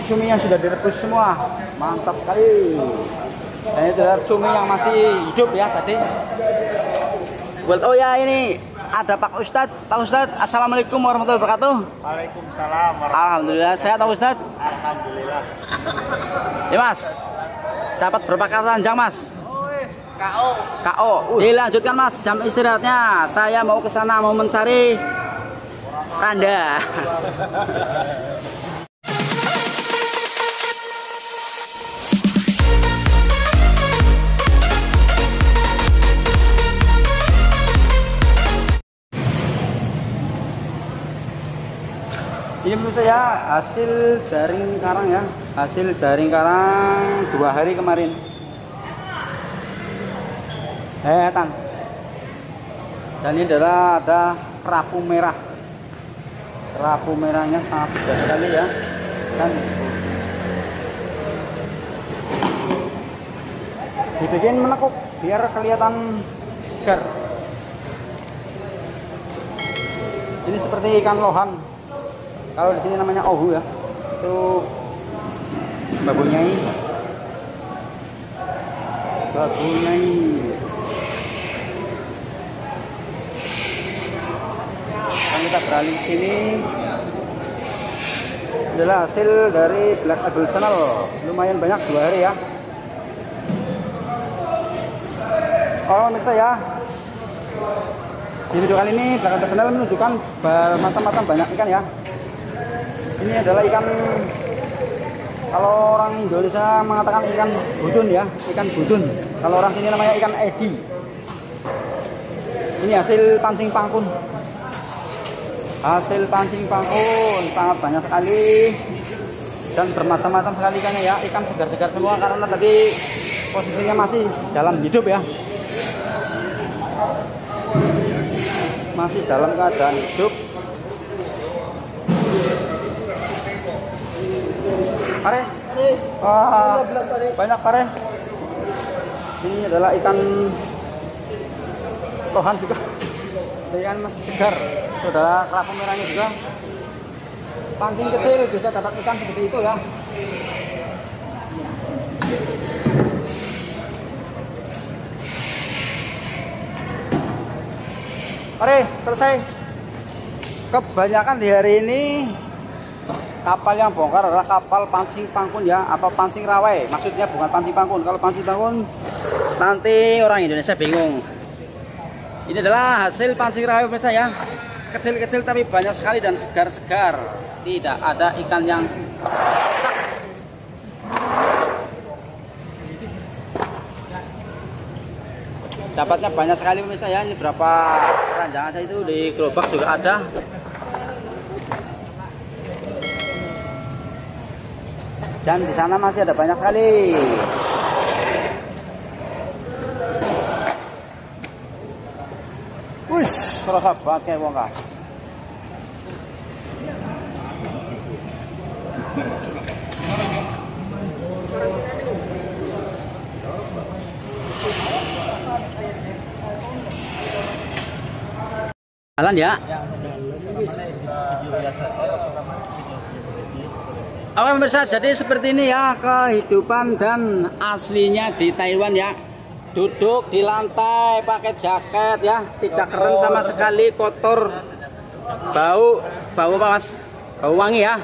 cumi yang sudah direbus semua. Mantap sekali. Dan itu adalah cumi yang masih hidup ya tadi. Oh ya, ini ada Pak Ustadz. Pak Ustadz, assalamualaikum warahmatullahi wabarakatuh. Waalaikumsalam warahmatullahi. Alhamdulillah, sehat Pak Ustadz. Alhamdulillah. Ya Mas, dapat berapa keranjang Mas? KO. KO. Dilanjutkan Mas, jam istirahatnya. Saya mau ke sana mau mencari tanda. Ini menurut saya hasil jaring karang ya, hasil jaring karang 2 hari kemarin. Tang. Dan ini adalah ada kerapu merah. Kerapu merahnya sangat besar sekali ya. Dan dibikin menekuk biar kelihatan segar. Ini seperti ikan lohan. Kalau di sini namanya ohu ya. Itu babunyai. Babunyai. Dan kita beralih ke sini. Adalah hasil dari Black Eagle Channel. Lumayan banyak 2 hari ya. Oh pemirsa ya, di video kali ini Black Eagle Channel menunjukkan macam-macam banyak ikan ya. Ini adalah ikan, kalau orang Indonesia mengatakan ikan budun ya, ikan budun. Kalau orang sini namanya ikan edi. Ini hasil pancing pangkun. Hasil pancing pangkun sangat banyak sekali dan bermacam-macam sekali ikannya ya. Ikan segar-segar semua karena tadi posisinya masih dalam hidup ya. Masih dalam keadaan hidup. Pare. Banyak pare. Ini adalah ikan lohan juga. Ikan masih segar. Saudara kerapu merahnya juga. Pancing kecil bisa dapat ikan seperti itu ya. Pare, selesai. Kebanyakan di hari ini kapal yang bongkar adalah kapal pancing pangkun ya, atau pancing rawai. Maksudnya bukan pancing pangkun. Kalau pancing pangkun nanti orang Indonesia bingung. Ini adalah hasil pancing rawai pemirsa ya. Kecil-kecil tapi banyak sekali dan segar-segar. Tidak ada ikan yang rusak. Dapatnya banyak sekali pemirsa ya. Ini berapa keranjang aja itu, di gerobak juga ada. Dan di sana masih ada banyak sekali. Wih, serasa banget kayak wong kah. Jalan ya. Oke pemirsa, jadi seperti ini ya kehidupan dan aslinya di Taiwan ya. Duduk di lantai pakai jaket ya, tidak keren sama sekali, kotor, bau apa Mas? Bau wangi ya.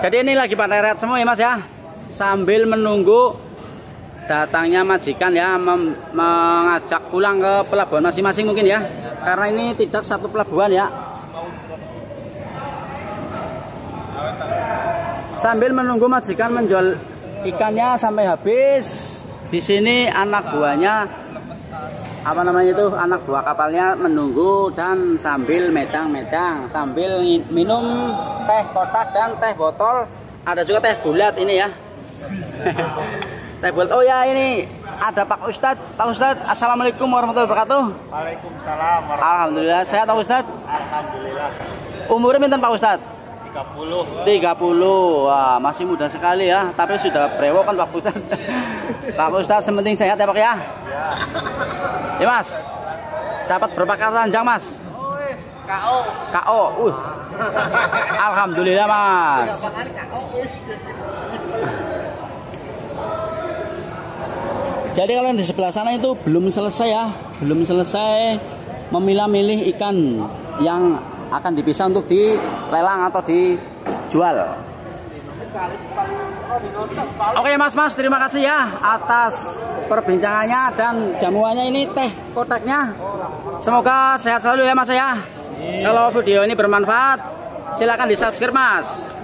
Jadi ini lagi pada rehat semua ya Mas ya, sambil menunggu datangnya majikan ya, mengajak pulang ke pelabuhan masing-masing mungkin ya, karena ini tidak satu pelabuhan ya. Sambil menunggu majikan menjual ikannya sampai habis. Di sini anak buahnya, apa namanya itu, anak buah kapalnya menunggu dan sambil medang-medang, sambil minum teh kotak dan teh botol. Ada juga teh bulat ini ya. Teh bulat. Oh ya, ini ada Pak Ustadz. Pak Ustadz, assalamualaikum warahmatullahi wabarakatuh. Waalaikumsalam warahmatullahi. Alhamdulillah, sehat Pak Ustadz. Alhamdulillah. Umurnya pinten Pak Ustadz? 30. 30. Wah, masih muda sekali ya, tapi sudah brewok kan Pak Ustadz. Pak Ustadz, sementing sehat ya Pak ya. Ya Mas, dapat berapa keranjang Mas? KO. KO. Alhamdulillah Mas. Jadi kalau di sebelah sana itu belum selesai ya, belum selesai memilah-milih ikan yang akan dipisah untuk dilelang atau dijual. Oke Mas, terima kasih ya atas perbincangannya dan jamuannya ini teh kotaknya. Semoga sehat selalu ya Mas ya. Kalau video ini bermanfaat, silakan di subscribe Mas.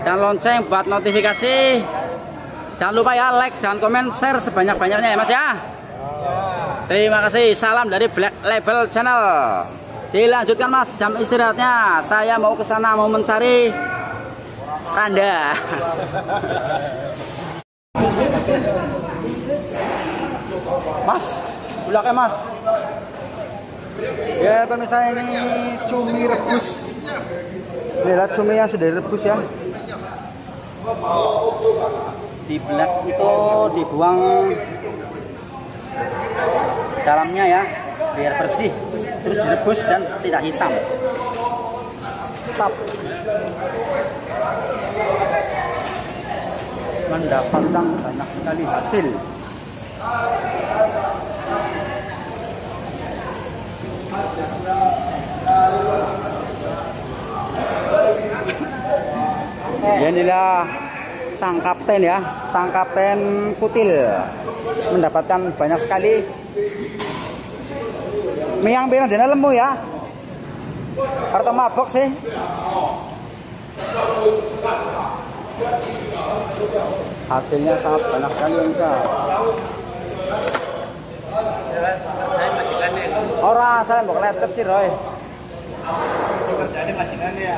Dan lonceng buat notifikasi. Jangan lupa ya like dan komen share sebanyak-banyaknya ya Mas ya. Terima kasih, salam dari Black Label Channel. Dilanjutkan Mas jam istirahatnya. Saya mau ke sana mau mencari randa. Mas, bulaknya Mas. Ya pemirsa, ini cumi rebus. Lihat cumi yang sudah direbus ya. Di belak itu dibuang dalamnya ya, biar bersih, terus direbus dan tidak hitam. Tetap mendapatkan banyak sekali hasil. Inilah sang kapten ya, sang kapten kutil mendapatkan banyak sekali. Miang pirang dina lemu ya. Harta mabok sih. Hasilnya sangat banyak sekali bisa. Saya majikannya. Orang saya mau lecet sih Roy. Kerjanya majikannya ya.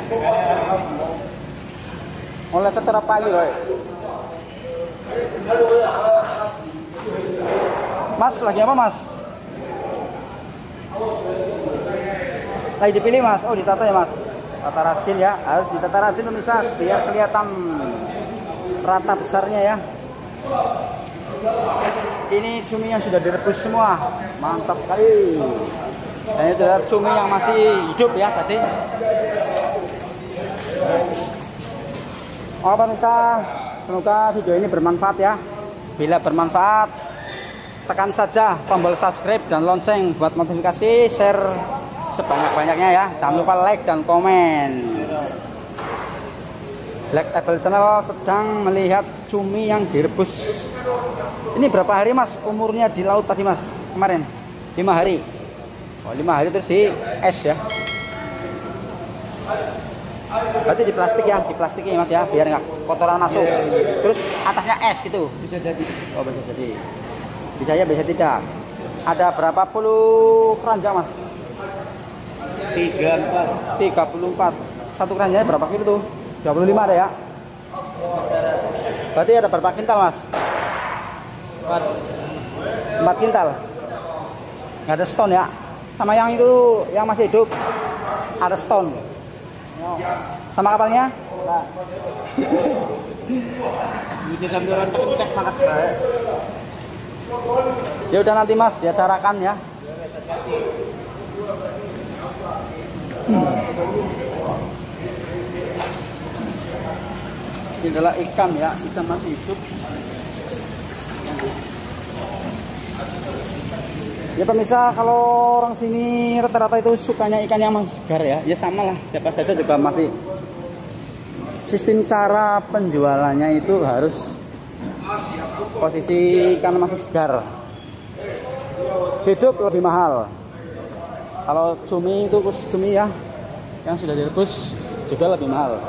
Mau lecet terapa lagi Roy. Mas lagi apa Mas? Lagi dipilih Mas. Oh ditata ya Mas. Tata rajin ya. Harus ditata rajin bisa biar kelihatan rata besarnya ya. Ini cumi yang sudah direbus semua. Mantap sekali. Dan itu adalah cumi yang masih hidup ya tadi. Oh pemirsa, semoga video ini bermanfaat ya. Bila bermanfaat, tekan saja tombol subscribe dan lonceng buat notifikasi, share sebanyak-banyaknya ya. Jangan lupa like dan komen. Black Label Channel sedang melihat cumi yang direbus. Ini berapa hari Mas umurnya di laut tadi Mas kemarin? 5 hari. Oh 5 hari terus di es ya. Berarti di plastik ya, di plastiknya Mas ya, biar nggak kotoran masuk. Terus atasnya es gitu. Bisa jadi. Oh bisa jadi. Bisa ya, bisa tidak. Ada berapa puluh keranjang Mas? 34. 34. Satu keranjangnya berapa kilo tuh? 25 ada ya? Berarti ada berapa kintal Mas? 4 kintal. Nggak ada stone ya? Sama yang itu, yang masih hidup ada stone. Sama kapalnya? Ini sambilan tek makan. Ya udah nanti Mas diacarakan ya. Ini adalah ikan ya, ikan masih hidup. Ya pemirsa, kalau orang sini rata-rata itu sukanya ikan yang masih segar ya. Ya sama lah, siapa saja juga masih. Sistem cara penjualannya itu harus posisi ikan masih segar. Hidup lebih mahal. Kalau cumi itu khusus cumi ya, yang sudah direbus juga lebih mahal.